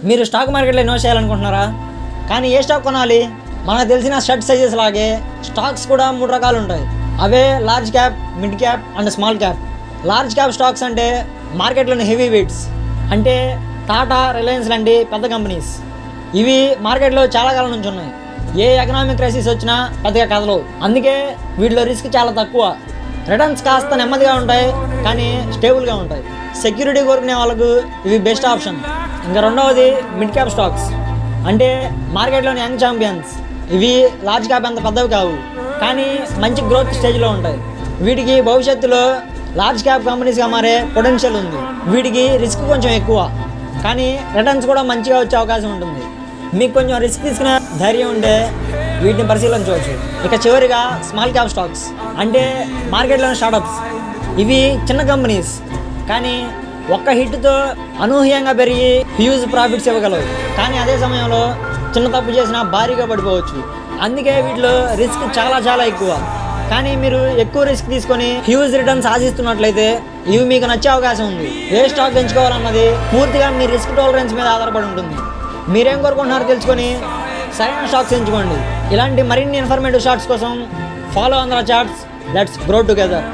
మీరు స్టాక్ మార్కెట్లో ఇన్వెస్ట్ చేయాలనుకుంటున్నారా? కానీ ఏ స్టాక్ కొనాలి? మనకు తెలిసిన షర్ట్ సైజెస్ లాగే స్టాక్స్ కూడా 3 రకాలు ఉంటాయి. అవే large cap, mid cap and small cap. Large cap stocks అంటే మార్కెట్లోని హెవీ వెయిట్స్, అంటే టాటా, రిలయన్స్ లాంటి పెద్ద కంపెనీస్. ఇవి మార్కెట్లో చాలా కాలం నుంచి ఉన్నాయి. ఏ ఎకనామిక్ క్రైసిస్ వచ్చినా పెద్దగా కదలవు. అందుకే వీటిలో రిస్క్ చాలా తక్కువ. రిటర్న్స్ కాస్త నెమ్మదిగా ఉంటాయి కానీ స్టేబుల్గా ఉంటాయి. సెక్యూరిటీ కోరుకునే వాళ్ళకు ఇవి బెస్ట్ ఆప్షన్. ఇంకా రెండవది మిడ్ క్యాప్ స్టాక్స్, అంటే మార్కెట్లోని యంగ్ ఛాంపియన్స్. ఇవి లార్జ్ క్యాప్ అంత పెద్దవి కావు కానీ మంచి గ్రోత్ స్టేజ్లో ఉంటాయి. వీటికి భవిష్యత్తులో లార్జ్ క్యాప్ కంపెనీస్గా మారే పొటెన్షియల్ ఉంది. వీటికి రిస్క్ కొంచెం ఎక్కువ కానీ రిటర్న్స్ కూడా మంచిగా వచ్చే అవకాశం ఉంటుంది. మీకు కొంచెం రిస్క్ తీసుకునే ధైర్యం ఉంటే వీటిని పరిశీలించవచ్చు. ఇక చివరిగా స్మాల్ క్యాప్ స్టాక్స్, అంటే మార్కెట్లోని స్టార్టప్స్. ఇవి చిన్న కంపెనీస్ కానీ ఒక్క హిట్తో అనూహ్యంగా పెరిగి హ్యూజ్ ప్రాఫిట్స్ ఇవ్వగలవు. కానీ అదే సమయంలో చిన్న తప్పు చేసినా భారీగా పడిపోవచ్చు. అందుకే వీటిలో రిస్క్ చాలా ఎక్కువ. కానీ మీరు ఎక్కువ రిస్క్ తీసుకొని హ్యూజ్ రిటర్న్స్ ఆశిస్తున్నట్లయితే ఇవి మీకు నచ్చే అవకాశం ఉంది. ఏ స్టాక్ ఎంచుకోవాలన్నది పూర్తిగా మీ రిస్క్ టాలరెన్స్ మీద ఆధారపడి ఉంటుంది. మీరేం కోరుకుంటున్నారో తెలుసుకొని సరైన స్టాక్స్ ఎంచుకోండి. ఇలాంటి మరిన్ని ఇన్ఫర్మేటివ్ షార్ట్స్ కోసం follow Andhra charts. Let's grow together.